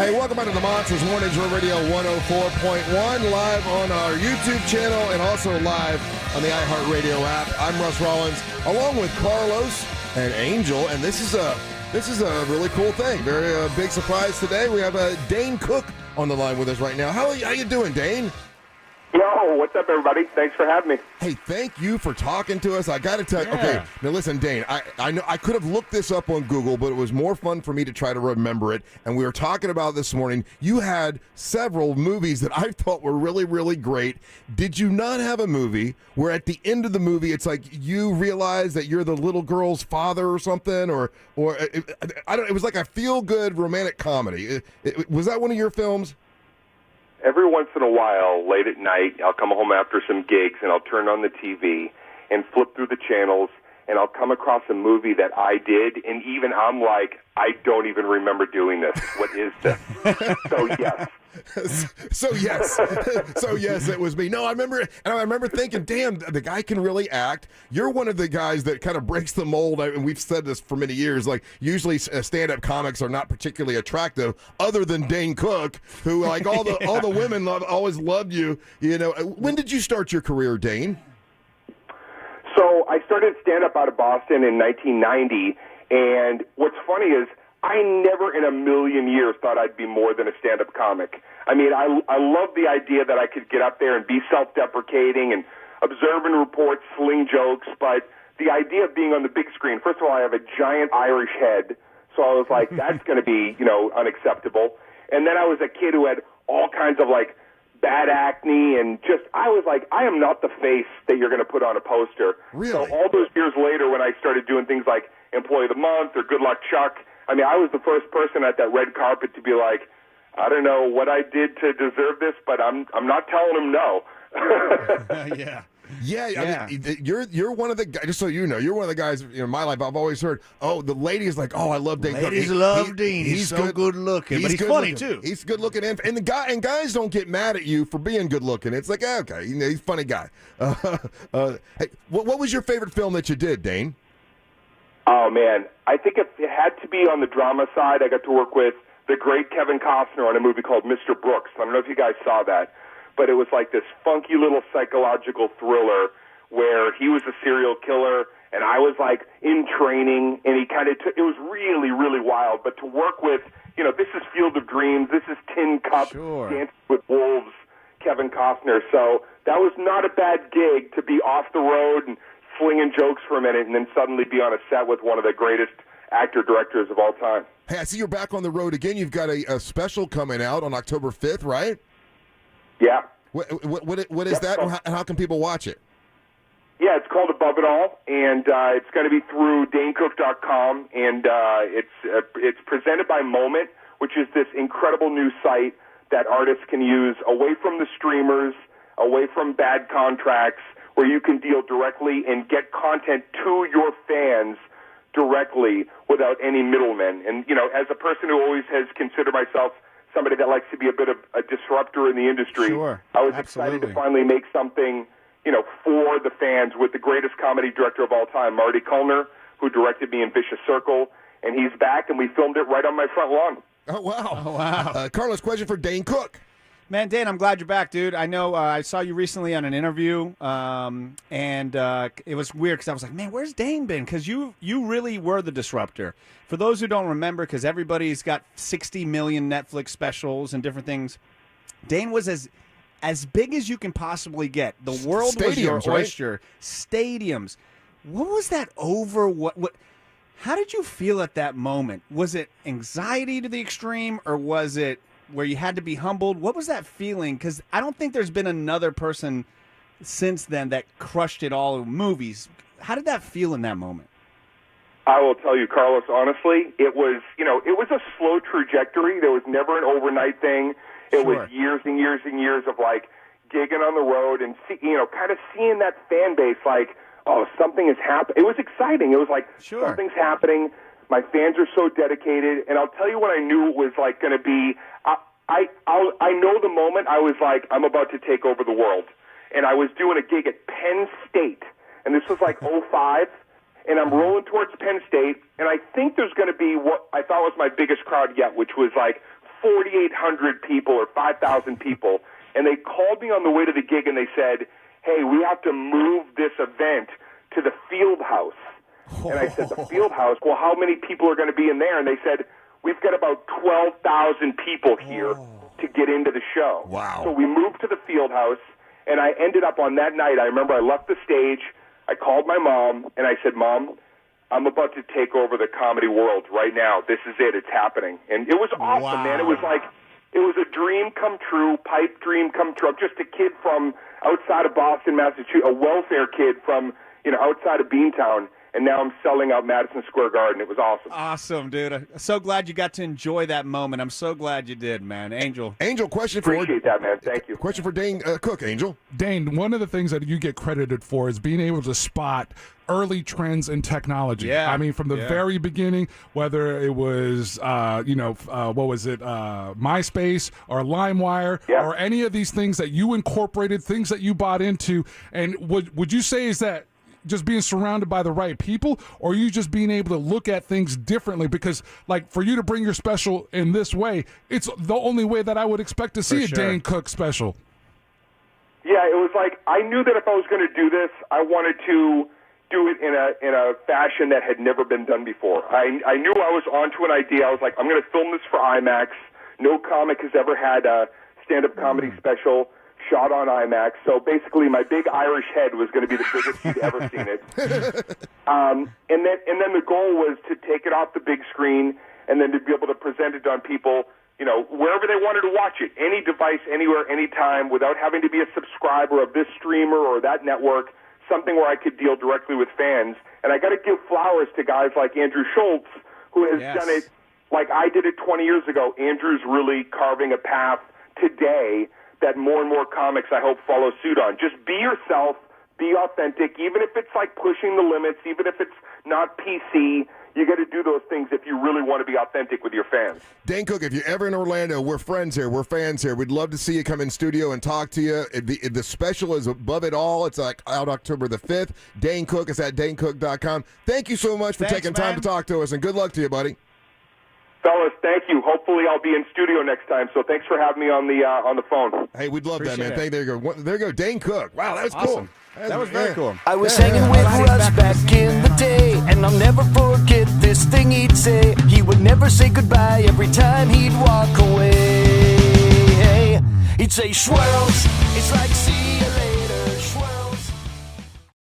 Hey, welcome back to the Monsters Mornings Radio 104.1, live on our YouTube channel and also live on the iHeartRadio app. I'm Russ Rollins, along with Carlos and Angel, and this is a really cool thing. Very big surprise today. We have Dane Cook on the line with us right now. How you doing, Dane? Yo, what's up, everybody? Thanks for having me. Hey, thank you for talking to us. I got to tell you, okay, now listen, Dane, I know I could have looked this up on Google, but it was more fun for me to try to remember it. And we were talking about this morning, you had several movies that I thought were really, really great. Did you not have a movie where at the end of the movie, it's like you realize that you're the little girl's father or something? It was like a feel-good romantic comedy. Was that one of your films? Every once in a while, late at night, I'll come home after some gigs, and I'll turn on the TV and flip through the channels, and I'll come across a movie that I did, and even I'm like, I don't even remember doing this. What is this? So, yes. So yes, it was me. No, I remember thinking, damn, the guy can really act. You're one of the guys that kind of breaks the mold, and we've said this for many years. Like, usually stand-up comics are not particularly attractive, other than Dane Cook, who like all the women always loved you. You know, when did you start your career, Dane? So I started stand-up out of Boston in 1990, and what's funny is I never in a million years thought I'd be more than a stand-up comic. I mean, I love the idea that I could get up there and be self-deprecating and observe and report, sling jokes, but the idea of being on the big screen, first of all, I have a giant Irish head, so I was like, that's going to be, unacceptable. And then I was a kid who had all kinds of, bad acne, and I was like, I am not the face that you're going to put on a poster. Really? So all those years later when I started doing things like Employee of the Month or Good Luck Chuck, I mean, I was the first person at that red carpet to be like, I don't know what I did to deserve this, but I'm not telling him no. Yeah. I mean, you're one of the guys. Just so you know, you're one of the guys in my life. I've always heard, the ladies like, I love Dane Cook. Ladies love Dean. He's so good looking, but he's funny too. He's good looking, and guys don't get mad at you for being good looking. It's like, okay, he's a funny guy. Hey, what was your favorite film that you did, Dane? Oh, man. I think if it had to be on the drama side, I got to work with the great Kevin Costner on a movie called Mr. Brooks. I don't know if you guys saw that, but it was like this funky little psychological thriller where he was a serial killer, and I was like in training, and he kind of it was really, really wild. But to work with, this is Field of Dreams, this is Tin Cup, Dancing with Wolves, Kevin Costner. So that was not a bad gig to be off the road and slinging jokes for a minute and then suddenly be on a set with one of the greatest actor-directors of all time. Hey, I see you're back on the road again. You've got a special coming out on October 5th, right? Yeah. What is that, and how can people watch it? Yeah, it's called Above It All, and it's going to be through DaneCook.com, and it's presented by Moment, which is this incredible new site that artists can use away from the streamers, away from bad contracts, where you can deal directly and get content to your fans directly without any middlemen. And, as a person who always has considered myself somebody that likes to be a bit of a disruptor in the industry, I was excited to finally make something, for the fans with the greatest comedy director of all time, Marty Kullner, who directed me in Vicious Circle, and he's back, and we filmed it right on my front lawn. Oh, wow. Carlos, question for Dane Cook. Man, Dane, I'm glad you're back, dude. I know I saw you recently on an interview, and it was weird because I was like, man, where's Dane been? Because you really were the disruptor. For those who don't remember, because everybody's got 60 million Netflix specials and different things, Dane was as big as you can possibly get. The world was your oyster. Right? Stadiums. What was that over? What? How did you feel at that moment? Was it anxiety to the extreme, or was it where you had to be humbled? What was that feeling? Because I don't think there's been another person since then that crushed it all in movies. How did that feel in that moment? I will tell you, Carlos, honestly, it was a slow trajectory. There was never an overnight thing. It was years and years and years of gigging on the road and kind of seeing that fan base something is happening. It was exciting. It was something's happening. My fans are so dedicated, and I'll tell you what I knew it was going to be. I know the moment I was like, I'm about to take over the world. And I was doing a gig at Penn State, and this was '05, and I'm rolling towards Penn State, and I think there's going to be what I thought was my biggest crowd yet, which was 4,800 people or 5,000 people, and they called me on the way to the gig and they said, hey, we have to move this event to the Field House. And I said, the Field House? Well, how many people are going to be in there? And they said, we've got about 12,000 people here to get into the show. Wow. So we moved to the Field House, and I ended up on that night. I remember I left the stage. I called my mom, and I said, Mom, I'm about to take over the comedy world right now. This is it. It's happening. And it was awesome, man. It was like, it was a dream come true, pipe dream come true. I'm just a kid from outside of Boston, Massachusetts, a welfare kid from, outside of Beantown. And now I'm selling out Madison Square Garden. It was awesome. Awesome, dude. I'm so glad you got to enjoy that moment. I'm so glad you did, man. Angel, question for Appreciate that, man. Thank you. Question for Dane Cook, Angel. Dane, one of the things that you get credited for is being able to spot early trends in technology. Yeah. I mean, from the very beginning, whether it was, what was it, MySpace or LimeWire or any of these things that you incorporated, things that you bought into. And would you say is that just being surrounded by the right people, or you just being able to look at things differently? Because, like, for you to bring your special in this way, it's the only way that I would expect to see a Dane Cook special. Yeah, it was like I knew that if I was going to do this, I wanted to do it in a fashion that had never been done before. I knew I was onto an idea. I was like, I'm going to film this for IMAX. No comic has ever had a stand-up comedy special shot on IMAX. So basically, my big Irish head was going to be the biggest you'd ever seen it. And then the goal was to take it off the big screen and then to be able to present it on people, wherever they wanted to watch it, any device, anywhere, anytime, without having to be a subscriber of this streamer or that network, something where I could deal directly with fans. And I got to give flowers to guys like Andrew Schultz, who has done it like I did it 20 years ago. Andrew's really carving a path today that more and more comics, I hope, follow suit on. Just be yourself, be authentic, even if it's like pushing the limits, even if it's not PC. You got to do those things if you really want to be authentic with your fans. Dane Cook, if you're ever in Orlando, we're friends here. We're fans here. We'd love to see you come in studio and talk to you. The special is Above It All. It's like out October the 5th. Dane Cook is at danecook.com. Thank you so much for taking time to talk to us, and good luck to you, buddy. Fellas, thank you. Hopefully I'll be in studio next time, so thanks for having me on the phone. Hey, we'd love that, man. There you go. There you go, Dane Cook. Wow, that was cool. That was very cool. I was hanging with Russ back in the day, and I'll never forget this thing he'd say. He would never say goodbye every time he'd walk away. He'd say, swirls, it's like seeing